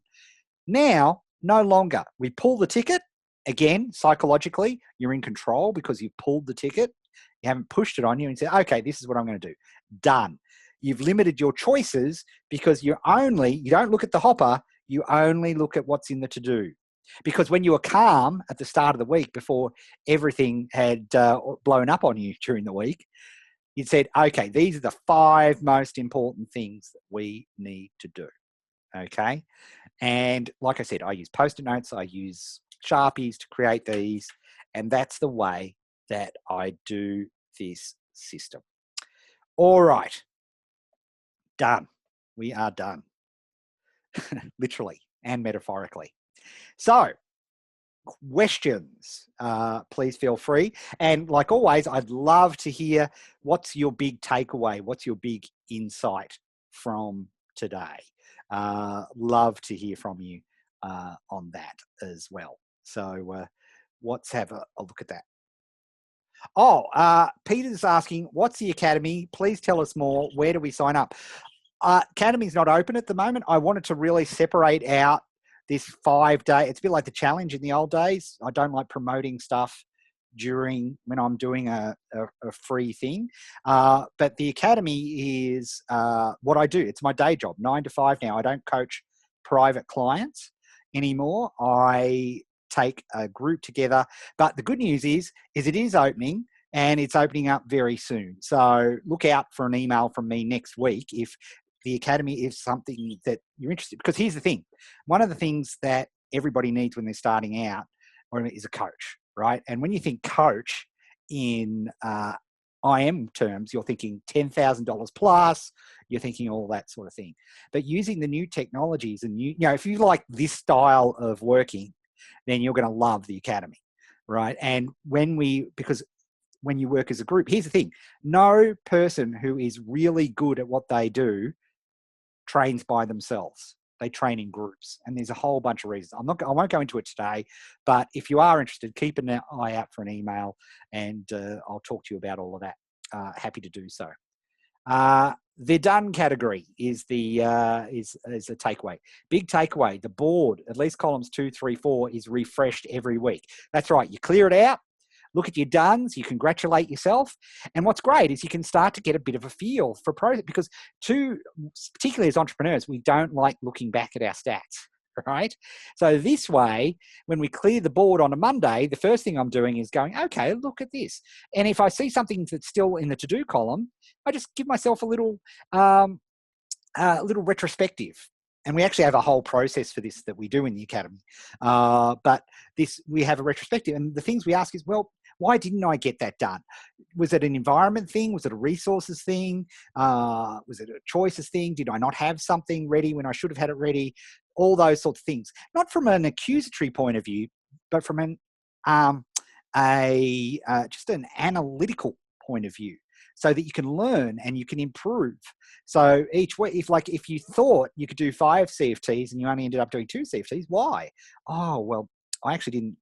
Now, no longer. We pull the ticket. Again, psychologically, you're in control because you've pulled the ticket. You haven't pushed it on you and said, okay, this is what I'm going to do. Done. You've limited your choices because you don't look at the hopper, you only look at what's in the to-do. Because when you were calm at the start of the week before everything had blown up on you during the week, you'd said, okay, these are the 5 most important things that we need to do. Okay. And like I said, I use Post-it notes, I use Sharpies to create these, and that's the way that I do this system. All right. Done. We are done. Literally and metaphorically. So, questions, please feel free. And like always, I'd love to hear what's your big takeaway? What's your big insight from today? Love to hear from you on that as well. So let's have a look at that. Oh, Peter's asking, what's the Academy? Please tell us more. Where do we sign up? Academy's not open at the moment. I wanted to really separate out this 5-day. It's a bit like the challenge in the old days. I don't like promoting stuff during when I'm doing a free thing. But the Academy is what I do. It's my day job, 9 to 5 now. I don't coach private clients anymore. I take a group together. But the good news is it is opening and it's opening up very soon. So look out for an email from me next week if the Academy is something that you're interested in. Because here's the thing. One of the things that everybody needs when they're starting out is a coach, right? And when you think coach in IM terms, you're thinking $10,000 plus, you're thinking all that sort of thing. But using the new technologies and if you like this style of working, then you're going to love the Academy, right? And because when you work as a group, here's the thing, no person who is really good at what they do trains by themselves. They train in groups, and there's a whole bunch of reasons. I won't go into it today, but if you are interested, keep an eye out for an email, and I'll talk to you about all of that. Happy to do so. The done category is the takeaway. Big takeaway. The board, at least columns 2, 3, 4, is refreshed every week. That's right. You clear it out. Look at your dones, you congratulate yourself. And what's great is you can start to get a bit of a feel for progress because particularly as entrepreneurs, we don't like looking back at our stats, right? So this way, when we clear the board on a Monday, the first thing I'm doing is going, okay, look at this. And if I see something that's still in the to-do column, I just give myself a little retrospective. And we actually have a whole process for this that we do in the Academy. But we have a retrospective. And the things we ask is, well, why didn't I get that done? Was it an environment thing? Was it a resources thing? Was it a choices thing? Did I not have something ready when I should have had it ready? All those sorts of things. Not from an accusatory point of view, but from just an analytical point of view, so that you can learn and you can improve. So each week, if you thought you could do 5 CFTs and you only ended up doing 2 CFTs, why? Oh, well, I actually didn't.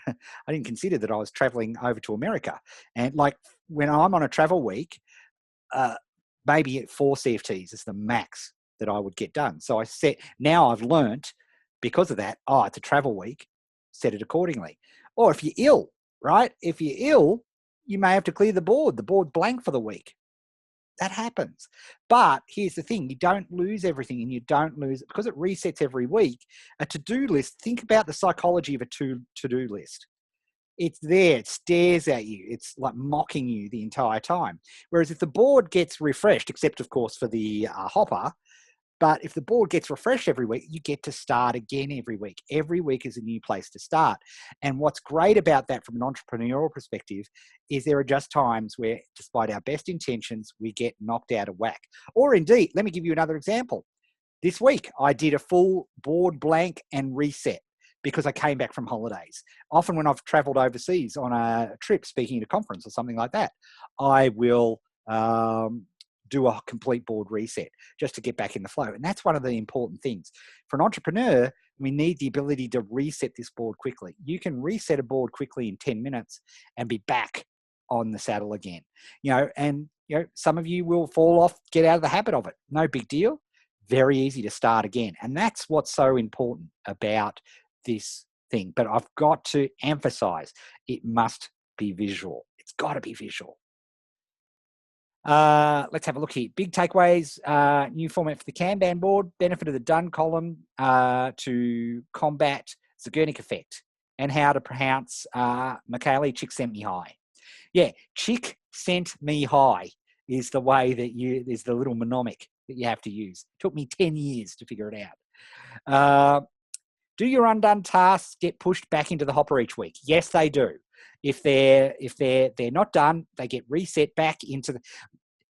I didn't consider that I was traveling over to America. And like when I'm on a travel week, maybe 4 CFTs is the max that I would get done. So now I've learnt because of that, it's a travel week, set it accordingly. Or if you're ill, right? If you're ill, you may have to clear the board. The board's blank for the week. That happens. But here's the thing, you don't lose everything, and you don't lose it because it resets every week. A to-do list, think about the psychology of a to-do list. It's there, it stares at you, it's like mocking you the entire time. Whereas if the board gets refreshed, except of course for the hopper, but if the board gets refreshed every week, you get to start again every week. Every week is a new place to start. And what's great about that from an entrepreneurial perspective is there are just times where, despite our best intentions, we get knocked out of whack. Or indeed, let me give you another example. This week, I did a full board blank and reset because I came back from holidays. Often when I've traveled overseas on a trip, speaking at a conference or something like that, I will do a complete board reset just to get back in the flow. And that's one of the important things. For an entrepreneur, we need the ability to reset this board quickly. You can reset a board quickly in 10 minutes and be back on the saddle again. And some of you will fall off, get out of the habit of it. No big deal. Very easy to start again. And that's what's so important about this thing. But I've got to emphasize, it must be visual. It's got to be visual. Let's have a look here. Big takeaways, new format for the Kanban board, benefit of the done column to combat Zeigarnik effect, and how to pronounce Michaeli, chick sent me high. Yeah, chick sent me high is the way that is the little mnemonic that you have to use. It took me 10 years to figure it out. Do your undone tasks get pushed back into the hopper each week? Yes, they do. If they're not done, they get reset back into the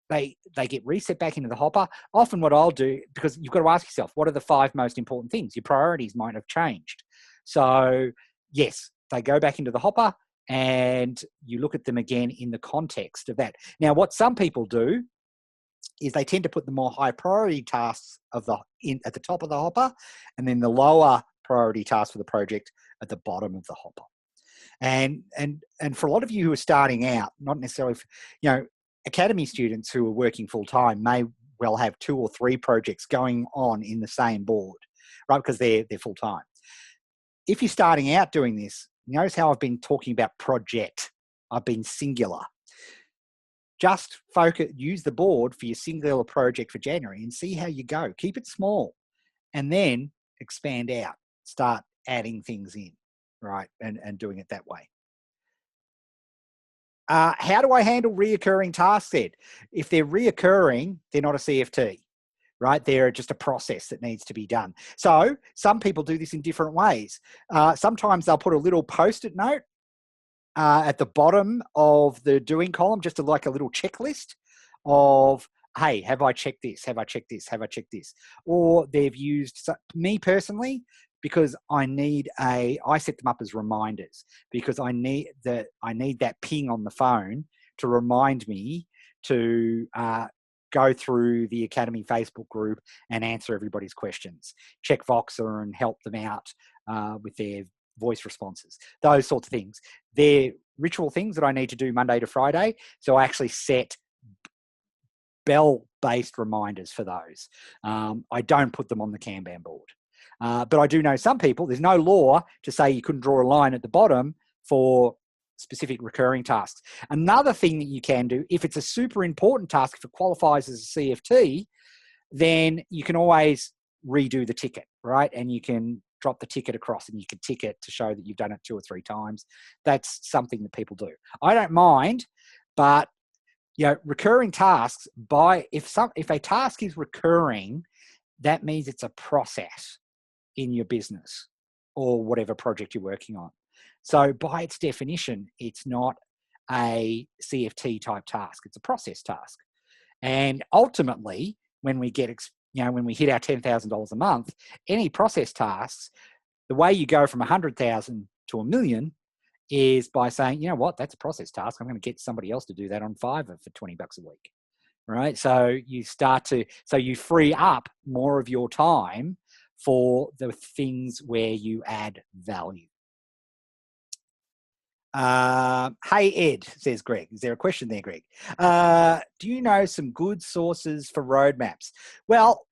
they get reset back into the hopper. Often what I'll do, because you've got to ask yourself, what are the 5 most important things? Your priorities might have changed. So yes, they go back into the hopper and you look at them again in the context of that. Now, what some people do is they tend to put the more high priority tasks at the top of the hopper, and then the lower priority tasks for the project at the bottom of the hopper. And for a lot of you who are starting out, not necessarily, academy students who are working full time may well have 2 or 3 projects going on in the same board, right? Because they're full time. If you're starting out doing this, notice how I've been talking about project. I've been singular. Just use the board for your singular project for January and see how you go. Keep it small and then expand out. Start adding things in, right? And doing it that way. How do I handle reoccurring tasks, Ed? If they're reoccurring, they're not a CFT, right? They're just a process that needs to be done. So some people do this in different ways. Sometimes they'll put a little Post-it note at the bottom of the doing column, just like a little checklist of, hey, have I checked this? Have I checked this? Have I checked this? Or they've used, me personally, because I set them up as reminders, because I need that ping on the phone to remind me to go through the Academy Facebook group and answer everybody's questions, check Voxer and help them out with their voice responses, those sorts of things. They're ritual things that I need to do Monday to Friday. So I actually set bell-based reminders for those. I don't put them on the Kanban board. But I do know some people, there's no law to say you couldn't draw a line at the bottom for specific recurring tasks. Another thing that you can do, if it's a super important task, if it qualifies as a CFT, then you can always redo the ticket, right? And you can drop the ticket across and you can tick it to show that you've done it 2 or 3 times. That's something that people do. I don't mind, but recurring tasks, if a task is recurring, that means it's a process in your business or whatever project you're working on. So by its definition, it's not a CFT type task. It's a process task. And ultimately, when we hit our $10,000 a month, any process tasks, the way you go from 100,000 to $1 million is by saying, you know what, that's a process task. I'm going to get somebody else to do that on Fiverr for $20 a week, right? So you free up more of your time for the things where you add value. Hey, Ed, says Greg. Is there a question there, Greg? Do you know some good sources for roadmaps? Well,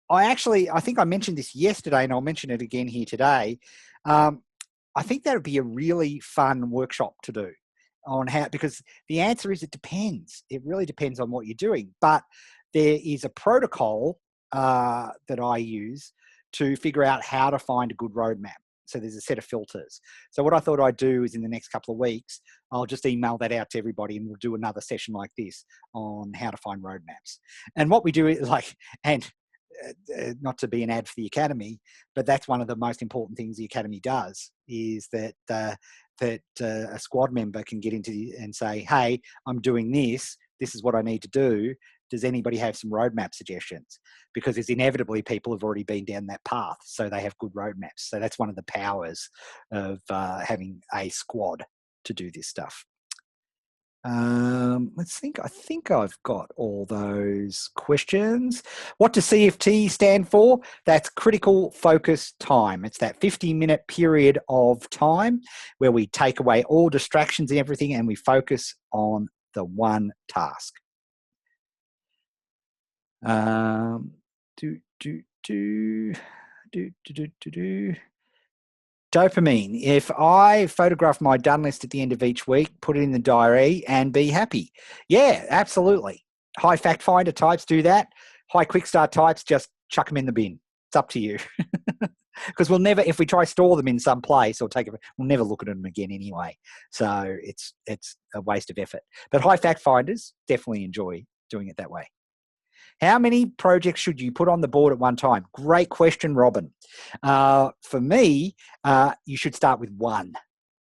I think I mentioned this yesterday and I'll mention it again here today. I think that would be a really fun workshop to do. on how, because the answer is it depends. It really depends on what you're doing. But there is a protocol that I use to figure out how to find a good roadmap. So there's a set of filters. So what I thought I'd do is in the next couple of weeks, I'll just email that out to everybody and we'll do another session like this on how to find roadmaps. And what we do is and not to be an ad for the Academy, but that's one of the most important things the Academy does is that a squad member can get into and say, hey, I'm doing this. This is what I need to do. Does anybody have some roadmap suggestions? Because there's inevitably people have already been down that path, so they have good roadmaps. So that's one of the powers of having a squad to do this stuff. Let's think. I think I've got all those questions. What does CFT stand for? That's critical focus time. It's that 50-minute period of time where we take away all distractions and everything and we focus on the one task. Dopamine. If I photograph my done list at the end of each week, put it in the diary and be happy. Yeah, absolutely. High fact finder types do that. High quick start types, just chuck them in the bin. It's up to you. Because we'll never, if we try store them in some place or we'll never look at them again anyway. So it's a waste of effort. But high fact finders definitely enjoy doing it that way. How many projects should you put on the board at one time? Great question, Robin. For me, you should start with one.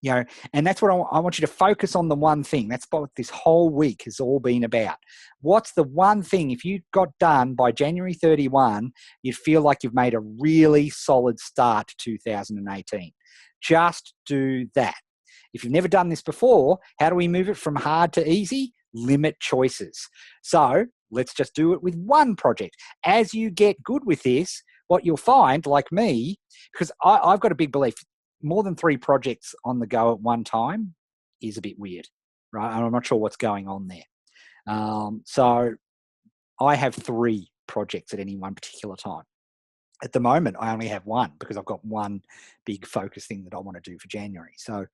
And that's what I want you to focus on, the one thing. That's what this whole week has all been about. What's the one thing, if you got done by January 31, you'd feel like you've made a really solid start to 2018. Just do that. If you've never done this before, how do we move it from hard to easy? Limit choices. So let's just do it with one project. As you get good with this, what you'll find, like me, because I've got a big belief, more than 3 projects on the go at one time is a bit weird, right? And I'm not sure what's going on there. So I have 3 projects at any one particular time. At the moment, I only have 1 because I've got one big focus thing that I want to do for January. So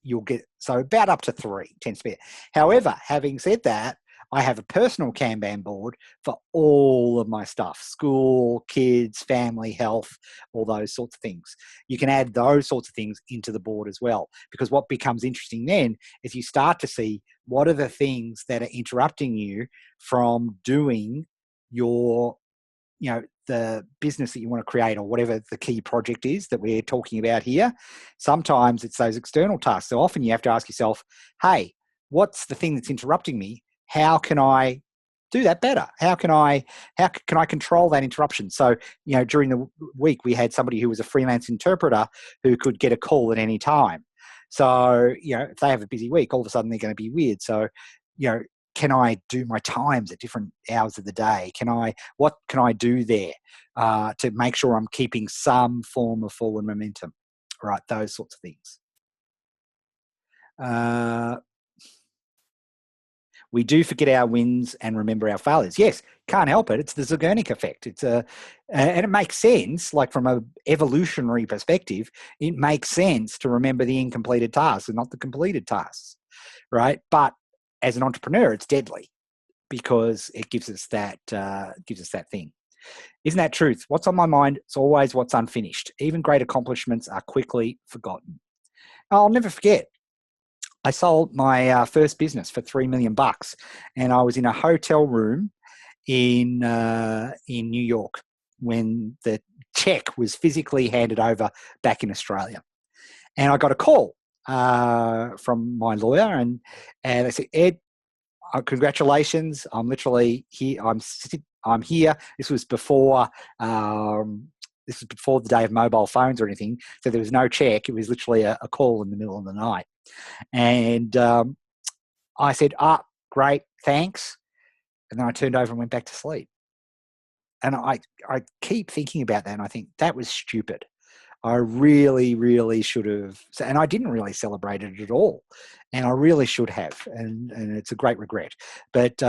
you'll get, so about up to 3 tends to be it. However, having said that, I have a personal Kanban board for all of my stuff: school, kids, family, health, all those sorts of things. You can add those sorts of things into the board as well, because what becomes interesting then is you start to see what are the things that are interrupting you from doing your, the business that you want to create, or whatever the key project is that we're talking about here. Sometimes it's those external tasks. So often you have to ask yourself, hey, what's the thing that's interrupting me? How can I do that better? How can I control that interruption? So, during the week we had somebody who was a freelance interpreter who could get a call at any time. So, if they have a busy week, all of a sudden they're going to be weird. So, can I do my times at different hours of the day? What can I do there to make sure I'm keeping some form of forward momentum? Right, those sorts of things. We do forget our wins and remember our failures. Yes, can't help it. It's the Zeigarnik effect. And it makes sense, like from an evolutionary perspective, it makes sense to remember the incompleted tasks and not the completed tasks, right? But as an entrepreneur, it's deadly because it gives us that thing. Isn't that truth? What's on my mind? It's always what's unfinished. Even great accomplishments are quickly forgotten. I'll never forget. I sold my first business for $3 million, and I was in a hotel room in New York when the check was physically handed over back in Australia. And I got a call from my lawyer, and they said, Ed, congratulations! I'm literally here. I'm here. This was before. This was before the day of mobile phones or anything, so there was no check. It was literally a call in the middle of the night. And I said, great, thanks. And then I turned over and went back to sleep. And I keep thinking about that, and I think that was stupid. I really, really should have. And I didn't really celebrate it at all. And I really should have. And it's a great regret. But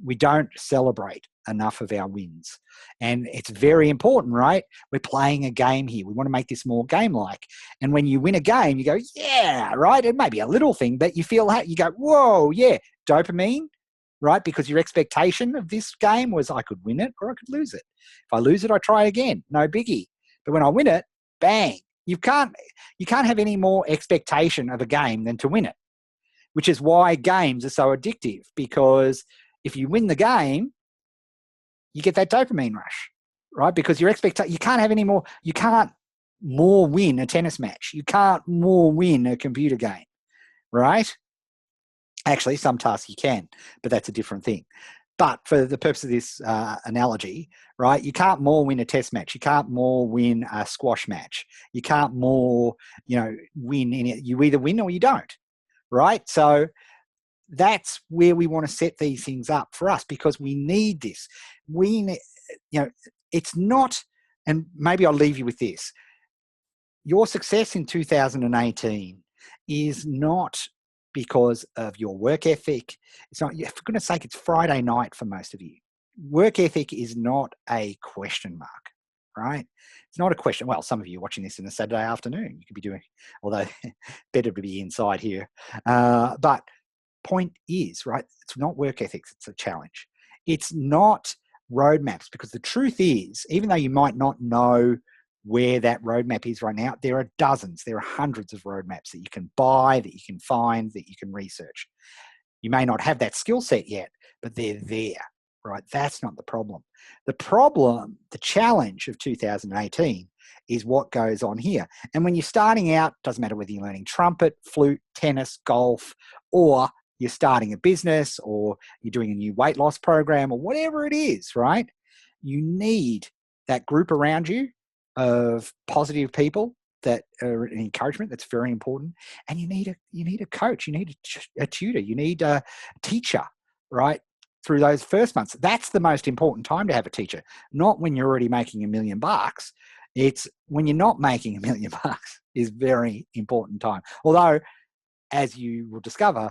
we don't celebrate enough of our wins. And it's very important, right? We're playing a game here. We want to make this more game-like. And when you win a game, you go, yeah, right? It may be a little thing, but you feel that you go, whoa, yeah, dopamine, right? Because your expectation of this game was I could win it or I could lose it. If I lose it, I try again. No biggie. But when I win it, bang. You can't have any more expectation of a game than to win it, which is why games are so addictive, because if you win the game, you get that dopamine rush, right? Because your expectation, you can't have any more, you can't more win a tennis match. You can't more win a computer game, right? Actually, some tasks you can, but that's a different thing. But for the purpose of this analogy, right, you can't more win a test match. You can't more win a squash match. You can't more, win any. You either win or you don't, right? So that's where we want to set these things up for us, because we need this. It's not, and maybe I'll leave you with this. Your success in 2018 is not because of your work ethic. It's not, for goodness sake, it's Friday night for most of you. Work ethic is not a question mark, right? It's not a question. Well, some of you are watching this on a Saturday afternoon. You could be doing, although better to be inside here. But point is, right, it's not work ethics, it's a challenge. It's not roadmaps, because the truth is, even though you might not know where that roadmap is right now, there are dozens, there are hundreds of roadmaps that you can buy, that you can find, that you can research. You may not have that skill set yet, but they're there, right? That's not the problem. The problem, the challenge of 2018 is what goes on here. And when you're starting out, doesn't matter whether you're learning trumpet, flute, tennis, golf, or you're starting a business, or you're doing a new weight loss program, or whatever it is, right? You need that group around you of positive people that are an encouragement. That's very important. And you need a coach, you need a tutor, you need a teacher, right? Through those first months. That's the most important time to have a teacher, not when you're already making $1 million. It's when you're not making $1 million is very important time. Although, as you will discover,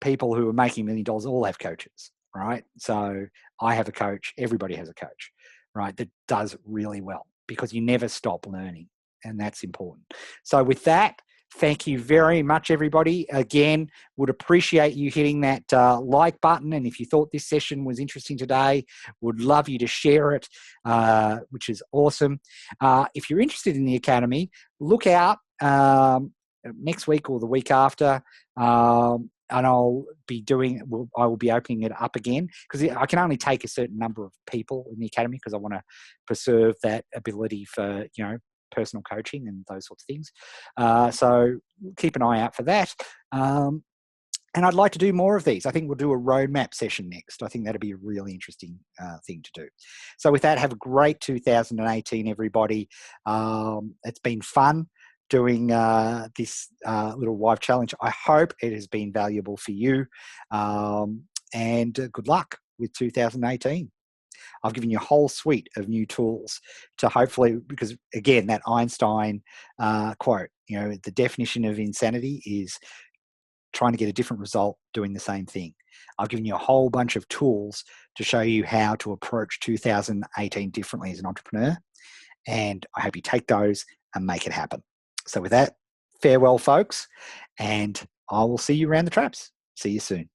people who are making $1 million all have coaches, right? So I have a coach, everybody has a coach, right, that does really well, because you never stop learning, and that's important. So with that, thank you very much, everybody. Again, would appreciate you hitting that like button, and if you thought this session was interesting today, would love you to share it, which is awesome. If you're interested in the Academy, look out next week or the week after, and I will be opening it up again, because I can only take a certain number of people in the Academy, because I want to preserve that ability for, personal coaching and those sorts of things. So keep an eye out for that. And I'd like to do more of these. I think we'll do a roadmap session next. I think that'd be a really interesting thing to do. So with that, have a great 2018, everybody. It's been fun doing this little live challenge. I hope it has been valuable for you, and good luck with 2018. I've given you a whole suite of new tools to hopefully, because again, that Einstein quote, the definition of insanity is trying to get a different result doing the same thing. I've given you a whole bunch of tools to show you how to approach 2018 differently as an entrepreneur, and I hope you take those and make it happen. So with that, farewell, folks, and I will see you around the traps. See you soon.